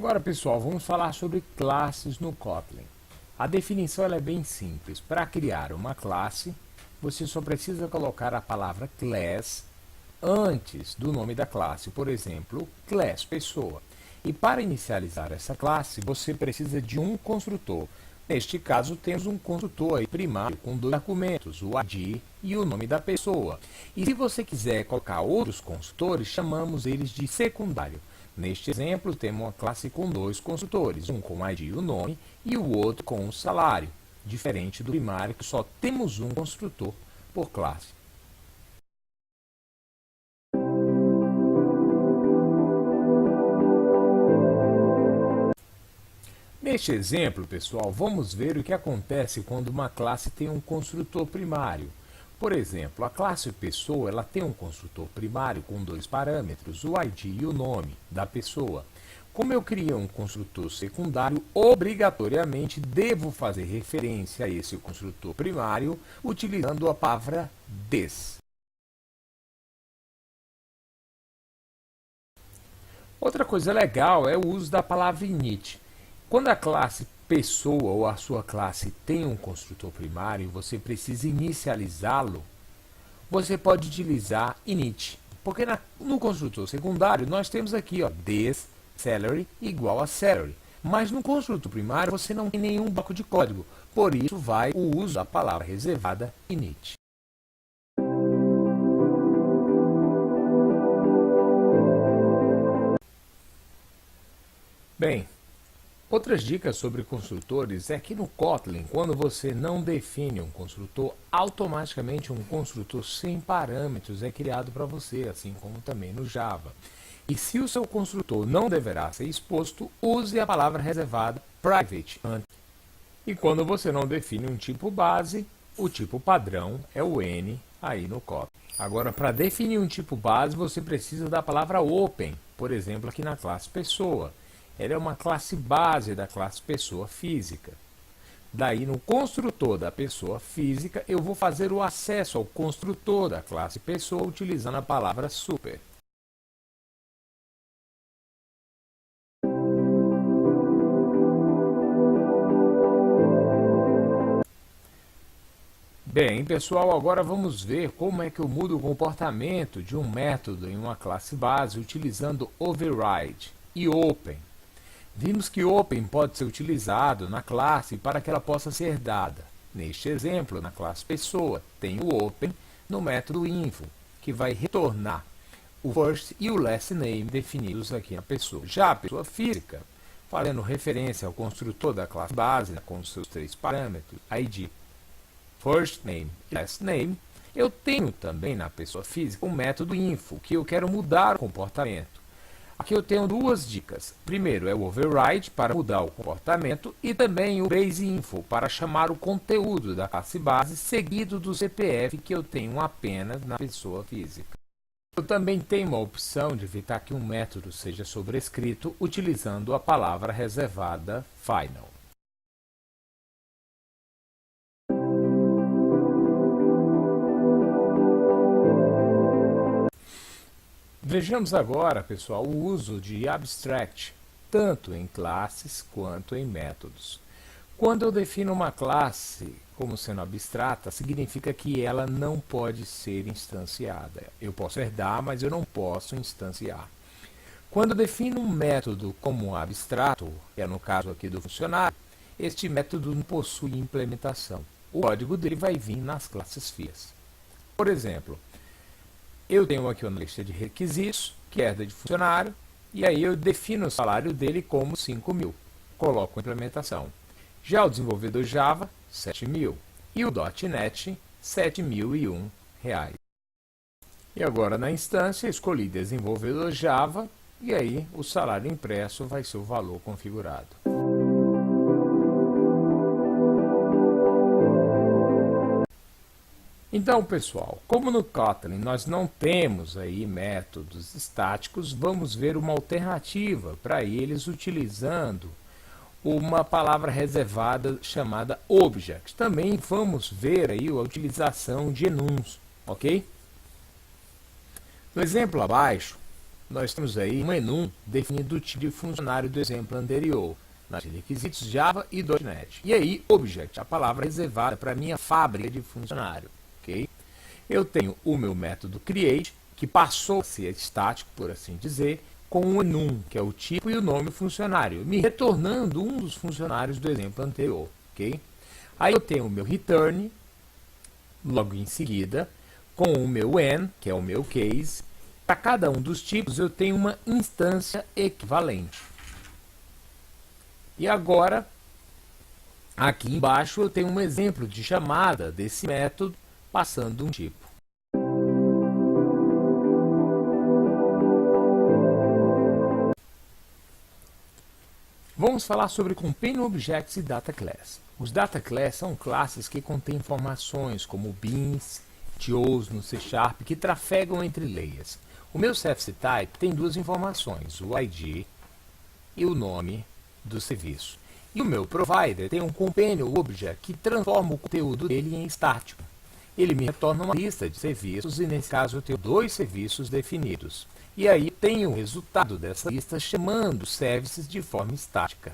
Agora, pessoal, vamos falar sobre classes no Kotlin. A definição ela é bem simples. Para criar uma classe, você só precisa colocar a palavra class antes do nome da classe. Por exemplo, class pessoa. E para inicializar essa classe, você precisa de um construtor. Neste caso, temos um construtor aí primário com dois argumentos, o ID e o nome da pessoa. E se você quiser colocar outros construtores, chamamos eles de secundário. Neste exemplo, temos uma classe com dois construtores, um com o ID e o nome e o outro com o salário, diferente do primário que só temos um construtor por classe. Neste exemplo, pessoal, vamos ver o que acontece quando uma classe tem um construtor primário. Por exemplo, a classe pessoa ela tem um construtor primário com dois parâmetros, o ID e o nome da pessoa. Como eu criei um construtor secundário, obrigatoriamente devo fazer referência a esse construtor primário utilizando a palavra this. Outra coisa legal é o uso da palavra init. Quando a classe pessoa ou a sua classe tem um construtor primário e você precisa inicializá-lo, você pode utilizar init. Porque no construtor secundário nós temos aqui this salary igual a salary. Mas no construtor primário você não tem nenhum bloco de código. Por isso vai o uso da palavra reservada init. Bem, outras dicas sobre construtores é que no Kotlin, quando você não define um construtor, automaticamente um construtor sem parâmetros é criado para você, assim como também no Java. E se o seu construtor não deverá ser exposto, use a palavra reservada private antes. E quando você não define um tipo base, o tipo padrão é o N aí no Kotlin. Agora, para definir um tipo base, você precisa da palavra open, por exemplo, aqui na classe pessoa. Ela é uma classe base da classe pessoa física. Daí, no construtor da pessoa física, eu vou fazer o acesso ao construtor da classe pessoa utilizando a palavra super. Bem, pessoal, agora vamos ver como é que eu mudo o comportamento de um método em uma classe base utilizando override e open. Vimos que open pode ser utilizado na classe para que ela possa ser dada. Neste exemplo, na classe pessoa, tem o open no método info, que vai retornar o first e o last name definidos aqui na pessoa. Já a pessoa física, fazendo referência ao construtor da classe base, com seus três parâmetros, ID, first name e last name, eu tenho também na pessoa física o método info, que eu quero mudar o comportamento. Aqui eu tenho duas dicas. Primeiro é o override para mudar o comportamento e também o baseInfo para chamar o conteúdo da classe base seguido do CPF que eu tenho apenas na pessoa física. Eu também tenho uma opção de evitar que um método seja sobrescrito utilizando a palavra reservada final. Vejamos agora, pessoal, o uso de abstract, tanto em classes quanto em métodos. Quando eu defino uma classe como sendo abstrata, significa que ela não pode ser instanciada. Eu posso herdar, mas eu não posso instanciar. Quando eu defino um método como abstrato, que é no caso aqui do funcionário, este método não possui implementação. O código dele vai vir nas classes FIAs. Por exemplo, eu tenho aqui uma lista de requisitos, que é de funcionário, e aí eu defino o salário dele como 5.000. Coloco a implementação. Já o desenvolvedor Java, 7.000. E o .NET, 7.001 reais. E agora na instância, escolhi desenvolvedor Java, e aí o salário impresso vai ser o valor configurado. Então, pessoal, como no Kotlin nós não temos aí métodos estáticos, vamos ver uma alternativa para eles utilizando uma palavra reservada chamada object. Também vamos ver aí a utilização de enums, ok? No exemplo abaixo, nós temos aí um enum definindo o tipo de funcionário do exemplo anterior, nas requisitos Java e .NET. E aí, object, a palavra reservada para a minha fábrica de funcionário. Okay? Eu tenho o meu método create, que passou a ser estático, por assim dizer, com um enum, que é o tipo e o nome do funcionário, me retornando um dos funcionários do exemplo anterior. Okay? Aí eu tenho o meu return, logo em seguida, com o meu when, que é o meu case. Para cada um dos tipos eu tenho uma instância equivalente. E agora, aqui embaixo eu tenho um exemplo de chamada desse método passando um tipo. Vamos falar sobre Companion Objects e Data Class. Os Data Class são classes que contêm informações como beans, TOs no C# que trafegam entre layers. O meu Service Type tem duas informações, o ID e o nome do serviço. E o meu Provider tem um Companion Object que transforma o conteúdo dele em estático. Ele me retorna uma lista de serviços e nesse caso eu tenho dois serviços definidos. E aí tenho o resultado dessa lista chamando services de forma estática.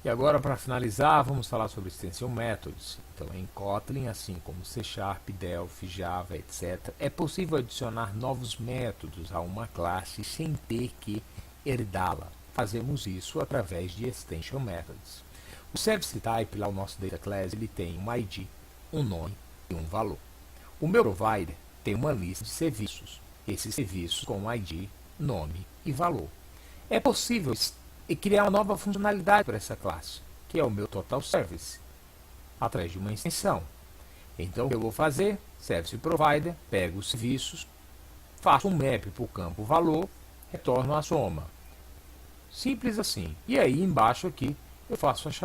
E agora, para finalizar, vamos falar sobre Extension Methods. Então, em Kotlin, assim como C#, Delphi, Java, etc., é possível adicionar novos métodos a uma classe sem ter que herdá-la. Fazemos isso através de Extension Methods. O Service Type, lá o nosso Data Class, ele tem um ID, um nome e um valor. O meu Provider tem uma lista de serviços. Esses serviços com ID, nome e valor. É possível criar uma nova funcionalidade para essa classe, que é o meu Total Service, através de uma extensão. Então, o que eu vou fazer? Service Provider, pego os serviços, faço um map para o campo valor, retorno a soma. Simples assim. E aí, embaixo aqui, eu faço a chamada